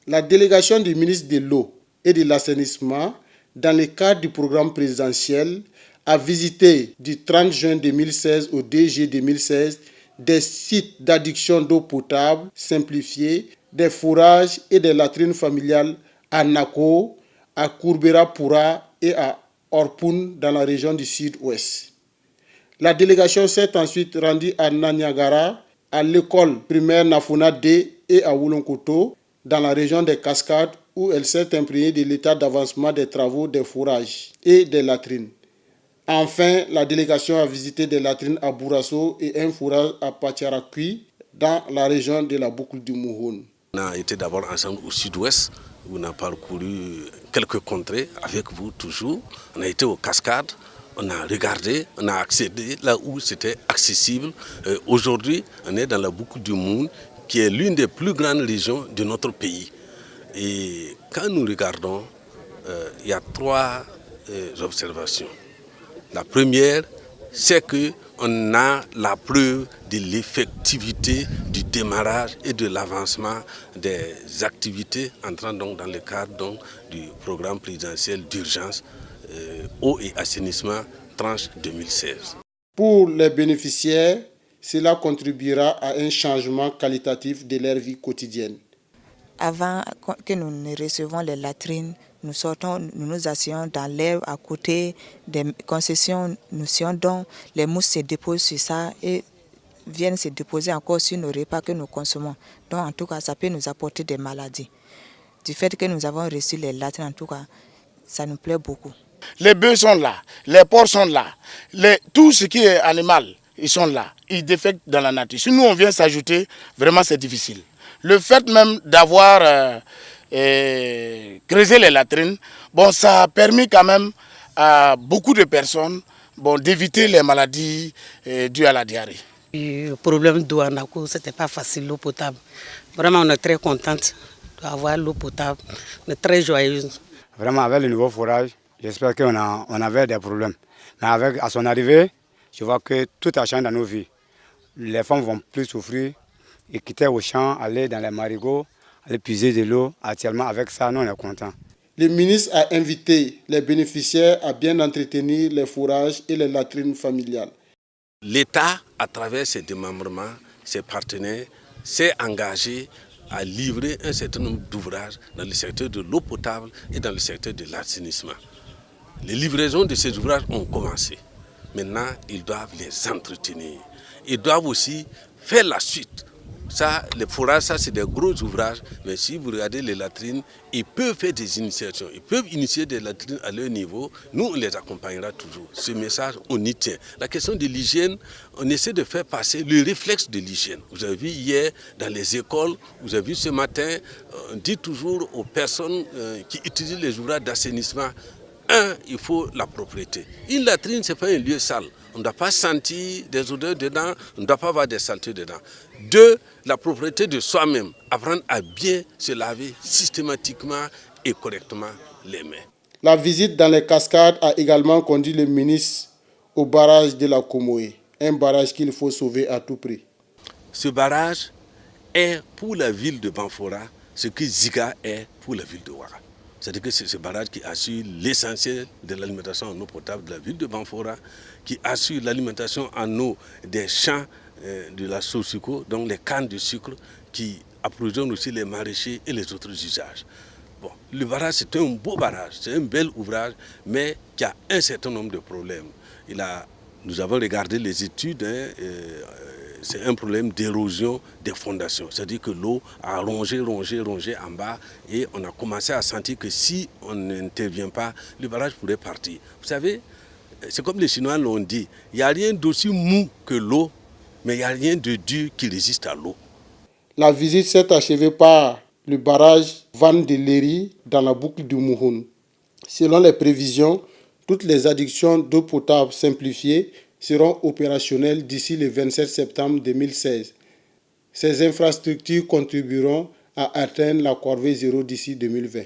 La délégation du ministre de l'Eau et de l'Assainissement, dans le cadre du programme présidentiel, a visité du 30 juin 2016 au 2 juillet 2016 des sites d'adduction d'eau potable simplifiés, des forages et des latrines familiales à Nako, à Courbera-Poura et à Orpoun dans la région du sud-ouest. La délégation s'est ensuite rendue à Nanyagara, à l'école primaire Nafuna D et à Woulonkoto, dans la région des Cascades, où elle s'est imprégnée de l'état d'avancement des travaux des forages et des latrines. Enfin, la délégation a visité des latrines à Bourasso et un forage à Pacharakoui, dans la région de la boucle du Mouhoun. On a été d'abord ensemble au sud-ouest, où on a parcouru quelques contrées avec vous toujours. On a été aux Cascades, on a regardé, on a accédé là où c'était accessible. Aujourd'hui, on est dans la boucle du Moun, qui est l'une des plus grandes régions de notre pays. Et quand nous regardons, il y a trois observations. La première, c'est qu'on a la preuve de l'effectivité du démarrage et de l'avancement des activités entrant donc dans le cadre donc, du programme présidentiel d'urgence eau et assainissement tranche 2016. Pour les bénéficiaires, cela contribuera à un changement qualitatif de leur vie quotidienne. Avant que nous ne recevions les latrines, nous sortons, nous nous asseyons dans l'herbe à côté des concessions, nous donc les mousses se déposent sur ça et viennent se déposer encore sur nos repas que nous consommons. Donc en tout cas, ça peut nous apporter des maladies. Du fait que nous avons reçu les latrines, en tout cas, ça nous plaît beaucoup. Les bœufs sont là, les porcs sont là, tout ce qui est animal, ils sont là, ils défectent dans la nature. Si nous on vient s'ajouter, vraiment c'est difficile. Le fait même d'avoir creusé les latrines, bon, ça a permis quand même à beaucoup de personnes d'éviter les maladies dues à la diarrhée. Le problème d'eau à Nako, ce n'était pas facile, l'eau potable. Vraiment, on est très contente d'avoir l'eau potable. On est très joyeuse. Vraiment, avec le nouveau forage, j'espère qu'on avait des problèmes. Mais à son arrivée, je vois que tout a changé dans nos vies. Les femmes vont plus souffrir. Ils quittaient au champ, aller dans les marigots, aller puiser de l'eau. Actuellement, avec ça, nous, on est contents. Le ministre a invité les bénéficiaires à bien entretenir les forages et les latrines familiales. L'État, à travers ses démembrements, ses partenaires, s'est engagé à livrer un certain nombre d'ouvrages dans le secteur de l'eau potable et dans le secteur de l'assainissement. Les livraisons de ces ouvrages ont commencé. Maintenant, ils doivent les entretenir. Ils doivent aussi faire la suite. Ça, les forages, ça c'est des gros ouvrages, mais si vous regardez les latrines, ils peuvent faire des initiations, ils peuvent initier des latrines à leur niveau, nous on les accompagnera toujours. Ce message, on y tient. La question de l'hygiène, on essaie de faire passer le réflexe de l'hygiène. Vous avez vu hier dans les écoles, vous avez vu ce matin, on dit toujours aux personnes qui utilisent les ouvrages d'assainissement, il faut la propreté. Une latrine, ce n'est pas un lieu sale. On ne doit pas sentir des odeurs dedans, on ne doit pas avoir des saletés dedans. 2, la propreté de soi-même, apprendre à bien se laver systématiquement et correctement les mains. La visite dans les cascades a également conduit le ministre au barrage de la Komoé, un barrage qu'il faut sauver à tout prix. Ce barrage est pour la ville de Banfora ce que Ziga est pour la ville de Ouara. C'est-à-dire que c'est ce barrage qui assure l'essentiel de l'alimentation en eau potable de la ville de Banfora, qui assure l'alimentation en eau des champs de la Sosiko, donc les cannes de sucre, qui approvisionnent aussi les maraîchers et les autres usages. Bon, le barrage, c'est un beau barrage, c'est un bel ouvrage, mais qui a un certain nombre de problèmes. Nous avons regardé les études, c'est un problème d'érosion des fondations. C'est-à-dire que l'eau a rongé en bas et on a commencé à sentir que si on n'intervient pas, le barrage pourrait partir. Vous savez, c'est comme les Chinois l'ont dit, il n'y a rien d'aussi mou que l'eau, mais il n'y a rien de dur qui résiste à l'eau. La visite s'est achevée par le barrage Van de Léry dans la boucle du Mouhoun. Selon les prévisions, toutes les adductions d'eau potable simplifiées seront opérationnelles d'ici le 27 septembre 2016. Ces infrastructures contribueront à atteindre la corvée zéro d'ici 2020.